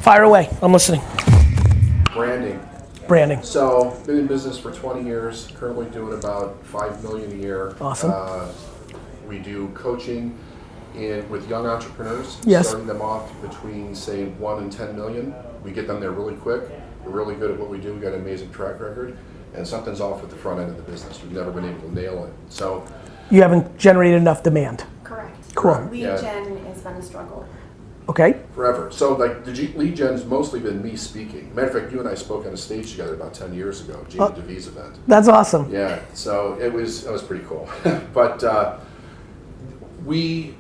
Fire away. I'm listening. Branding. So, been in business for 20 years, currently doing about $5 million a year. Awesome. We do coaching with young entrepreneurs, Yes. starting them off between, say, 1 and 10 million. We get them there really quick. We're really good at what we do. We've got an amazing track record. And something's off with the front end of the business. We've never been able to nail it. So, you haven't generated enough demand. Correct. Cool. Lead gen has been a struggle. Okay. Forever. So, like, the lead gen's mostly been me speaking. Matter of fact, you and I spoke on a stage together about 10 years ago, GaryVee's event. That's awesome. Yeah. So it was pretty cool. But we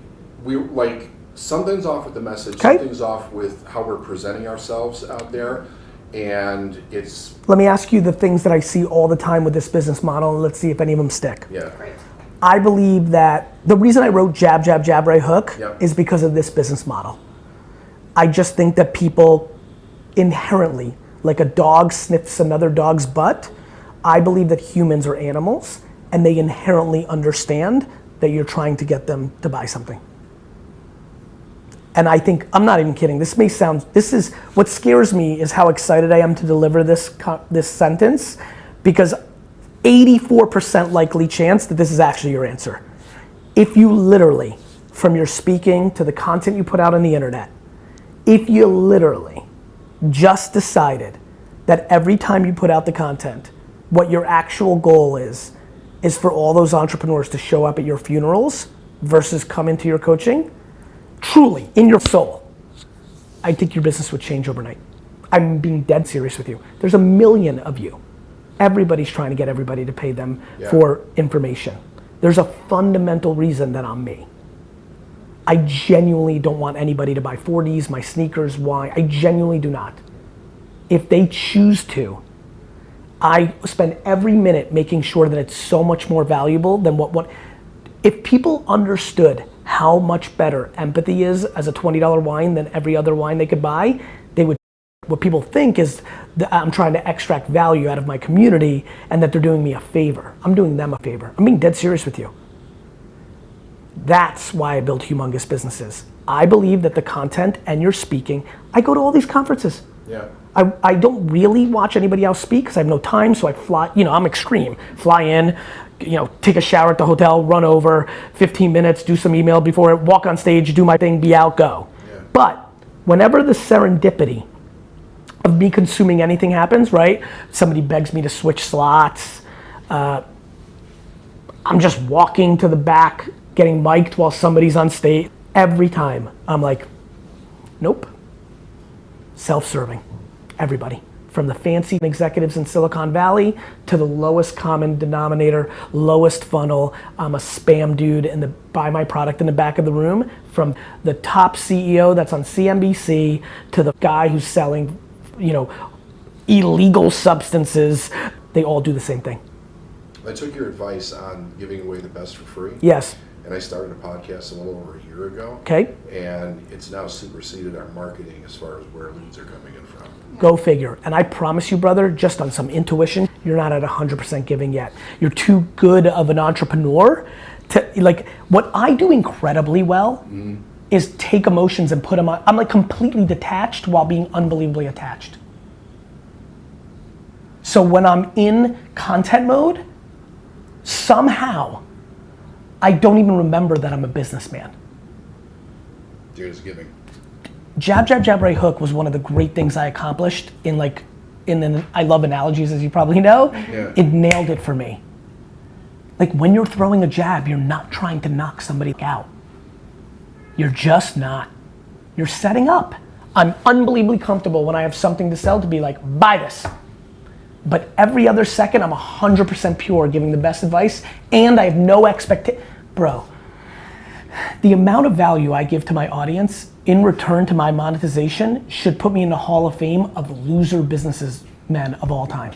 like something's off with the message. Okay. Something's off with how we're presenting ourselves out there, and it's. Let me ask you the things that I see all the time with this business model, and let's see if any of them stick. Yeah. Great. I believe that the reason I wrote jab, jab, jab, right hook Yep. is because of this business model. I just think that people inherently, like a dog sniffs another dog's butt, I believe that humans are animals and they inherently understand that you're trying to get them to buy something. And I think, I'm not even kidding, what scares me is how excited I am to deliver this sentence, because 84% likely chance that this is actually your answer. If you literally, from your speaking to the content you put out on the internet, if you literally just decided that every time you put out the content, what your actual goal is for all those entrepreneurs to show up at your funerals versus come into your coaching, truly, in your soul, I think your business would change overnight. I'm being dead serious with you. There's 1 million of you. Everybody's trying to get everybody to pay them for information. There's a fundamental reason that I'm me. I genuinely don't want anybody to buy 40s, my sneakers, wine. I genuinely do not. If they choose to, I spend every minute making sure that it's so much more valuable than what if people understood how much better empathy is as a $20 wine than every other wine they could buy, they would. What people think is that I'm trying to extract value out of my community and that they're doing me a favor. I'm doing them a favor. I'm being dead serious with you. That's why I build humongous businesses. I believe that the content and your speaking, I go to all these conferences. Yeah. I don't really watch anybody else speak because I have no time, so I fly, I'm extreme. Fly in, take a shower at the hotel, run over, 15 minutes, do some email before, walk on stage, do my thing, be out, go. Yeah. But whenever the serendipity of me consuming anything happens, right? Somebody begs me to switch slots. I'm just walking to the back, getting mic'd while somebody's on stage. Every time, I'm like, nope. Self-serving, everybody. From the fancy executives in Silicon Valley to the lowest common denominator, lowest funnel. I'm a spam dude buy my product in the back of the room. From the top CEO that's on CNBC to the guy who's selling illegal substances, they all do the same thing. I took your advice on giving away the best for free. Yes. And I started a podcast a little over a year ago. Okay. And it's now superseded our marketing as far as where leads are coming in from. Go figure. And I promise you, brother, just on some intuition, you're not at 100% giving yet. You're too good of an entrepreneur to, what I do incredibly well is take emotions and put them on. I'm like completely detached while being unbelievably attached. So when I'm in content mode, somehow I don't even remember that I'm a businessman. You're just giving. Jab, jab, jab, right hook was one of the great things I accomplished I love analogies, as you probably know. Yeah. It nailed it for me. Like when you're throwing a jab, you're not trying to knock somebody out. You're just not. You're setting up. I'm unbelievably comfortable when I have something to sell to be like, buy this. But every other second, I'm 100% pure giving the best advice, and I have no expectation. Bro, the amount of value I give to my audience in return to my monetization should put me in the Hall of Fame of loser businessmen of all time.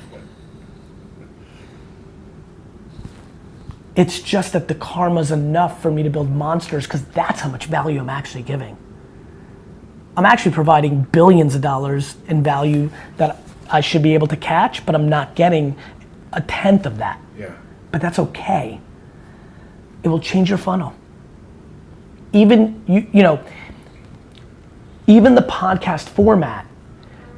It's just that the karma's enough for me to build monsters because that's how much value I'm actually giving. I'm actually providing billions of dollars in value that I should be able to catch, but I'm not getting a tenth of that. Yeah. But that's okay. It will change your funnel. Even even the podcast format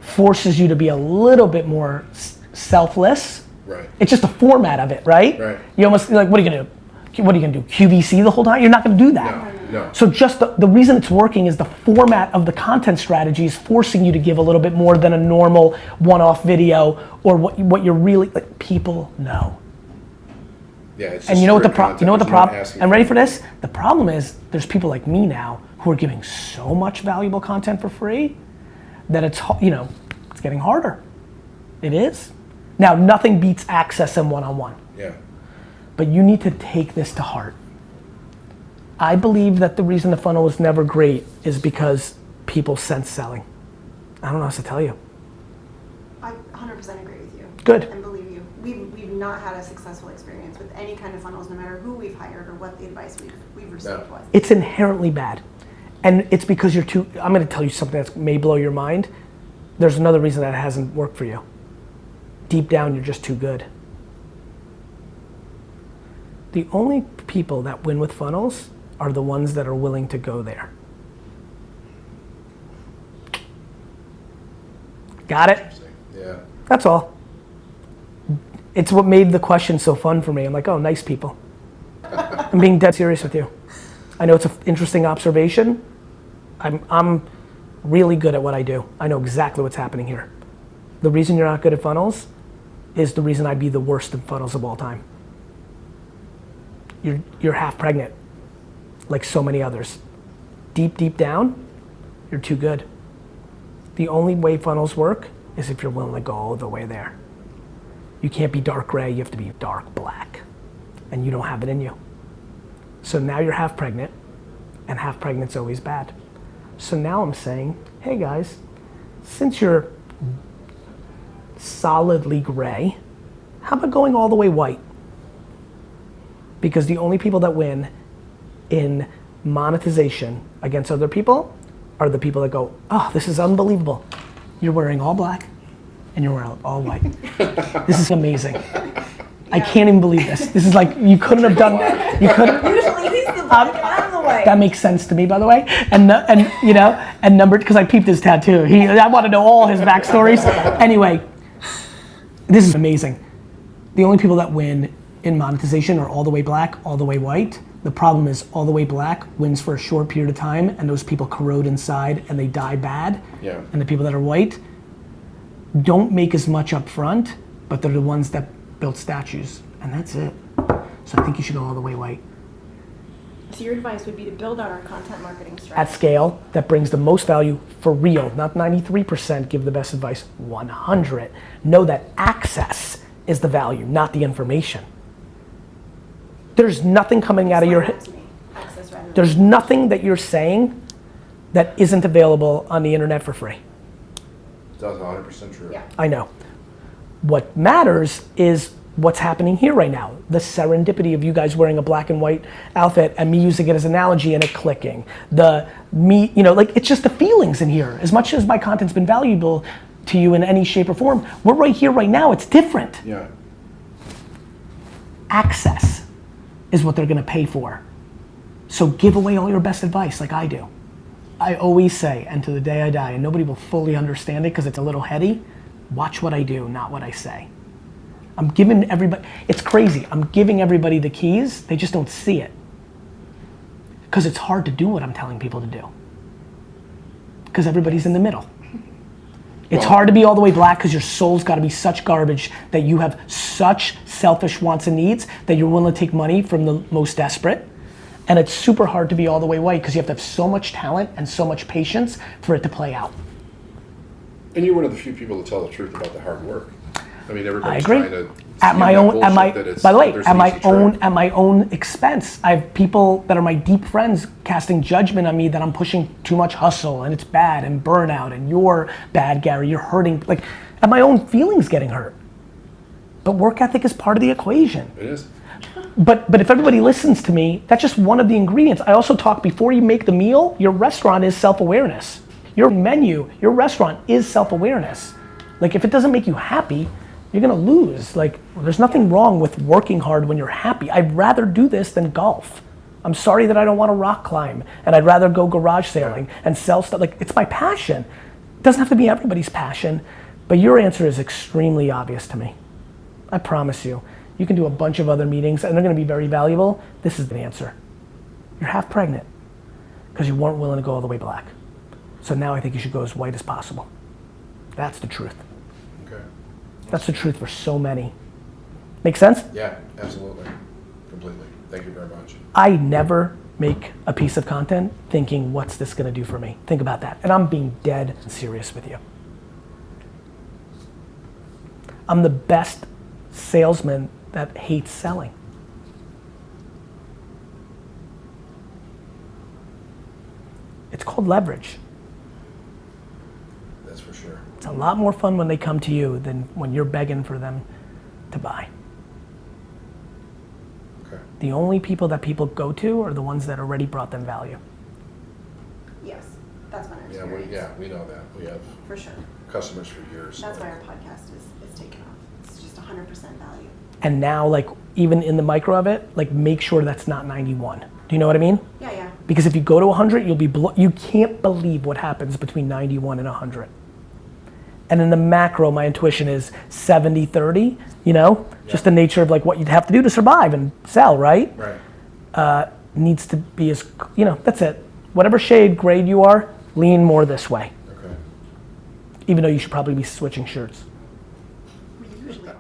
forces you to be a little bit more selfless. Right. It's just the format of it, right? Right. You almost like, what are you gonna do? What are you gonna do? QVC the whole time? You're not gonna do that. No. So just the reason it's working is the format of the content strategy is forcing you to give a little bit more than a normal one-off video or what you're really, like, people know. Yeah, it's And you know what the problem? and ready for this? The problem is there's people like me now who are giving so much valuable content for free that it's getting harder. It is. Now, nothing beats access and one-on-one. Yeah. But you need to take this to heart. I believe that the reason the funnel was never great is because people sense selling. I don't know what else to tell you. I 100% agree with you. Good. And believe you, we've not had a successful experience with any kind of funnels, no matter who we've hired or what the advice we've received was. It's inherently bad. And it's because I'm gonna tell you something that may blow your mind. There's another reason that it hasn't worked for you. Deep down, you're just too good. The only people that win with funnels are the ones that are willing to go there. Got it? Yeah. That's all. It's what made the question so fun for me. I'm like, oh, nice people. I'm being dead serious with you. I know it's an interesting observation. I'm really good at what I do. I know exactly what's happening here. The reason you're not good at funnels is the reason I'd be the worst in funnels of all time. You're half pregnant, like so many others. Deep down, you're too good. The only way funnels work is if you're willing to go all the way there. You can't be dark gray, you have to be dark black. And you don't have it in you. So now you're half pregnant, and half pregnant's always bad. So now I'm saying, hey guys, since you're solidly gray, how about going all the way white? Because the only people that win in monetization against other people are the people that go, oh, this is unbelievable. You're wearing all black and you're wearing all white. This is amazing. I can't even believe this. This is like, you couldn't have done that. You couldn't. Usually he's the black and I'm the white. That makes sense to me, by the way. And numbered, because I peeped his tattoo. I want to know all his backstories. Anyway, this is amazing. The only people that win in monetization are all the way black, all the way white. The problem is all the way black wins for a short period of time and those people corrode inside and they die bad. Yeah. And the people that are white don't make as much up front, but they're the ones that build statues, and that's it. So I think you should go all the way white. So your advice would be to build out our content marketing strategy. At scale, that brings the most value for real, not 93% give the best advice, 100. Know that access is the value, not the information. There's nothing coming out of your head. There's nothing that you're saying that isn't available on the internet for free. That's 100% true. Yeah. I know. What matters is what's happening here right now. The serendipity of you guys wearing a black and white outfit and me using it as an analogy and it clicking. It's just the feelings in here. As much as my content's been valuable to you in any shape or form, we're right here right now, it's different. Yeah. Access is what they're gonna pay for. So give away all your best advice like I do. I always say, and to the day I die, and nobody will fully understand it because it's a little heady, watch what I do, not what I say. I'm giving everybody, it's crazy, I'm giving everybody the keys, they just don't see it. Because it's hard to do what I'm telling people to do. Because everybody's in the middle. It's hard to be all the way black because your soul's gotta be such garbage that you have such selfish wants and needs that you're willing to take money from the most desperate. And it's super hard to be all the way white because you have to have so much talent and so much patience for it to play out. And you're one of the few people to tell the truth about the hard work. I mean, I everybody's agree. trying to At my own, by the way, there's an easy trick. at my own expense. I have people that are my deep friends casting judgment on me that I'm pushing too much hustle and it's bad and burnout and you're bad, Gary, you're hurting. Like, at my own feelings getting hurt. But work ethic is part of the equation. It is. But if everybody listens to me, that's just one of the ingredients. I also talk before you make the meal, your restaurant is self-awareness. Your menu, your restaurant is self-awareness. Like, if it doesn't make you happy, you're gonna lose. Like, there's nothing wrong with working hard when you're happy. I'd rather do this than golf. I'm sorry that I don't wanna rock climb, and I'd rather go garage sailing and sell stuff. Like, it's my passion. doesn't have to be everybody's passion, but your answer is extremely obvious to me. I promise you. You can do a bunch of other meetings and they're gonna be very valuable. This is the answer. You're half pregnant because you weren't willing to go all the way black. So now I think you should go as white as possible. That's the truth. Okay. That's the truth for so many. Make sense? Yeah, absolutely. Completely. Thank you very much. I never make a piece of content thinking, what's this gonna do for me? Think about that. And I'm being dead serious with you. I'm the best salesman that hates selling. It's called leverage. That's for sure. It's a lot more fun when they come to you than when you're begging for them to buy. Okay. The only people that people go to are the ones that already brought them value. Yes, that's been our Yeah, experience. we know that. We have For sure. customers for years. That's why our podcast is taken off. It's just 100% value. And now, like, even in the micro of it, like, make sure that's not 91. Do you know what I mean? Yeah, yeah. Because if you go to 100, you'll be you can't believe what happens between 91 and 100. And in the macro, my intuition is 70-30, you know? Yeah. Just the nature of like what you'd have to do to survive and sell, right? Right. Needs to be as, you know, that's it. Whatever shade, grade you are, lean more this way. Okay. Even though you should probably be switching shirts. We usually are.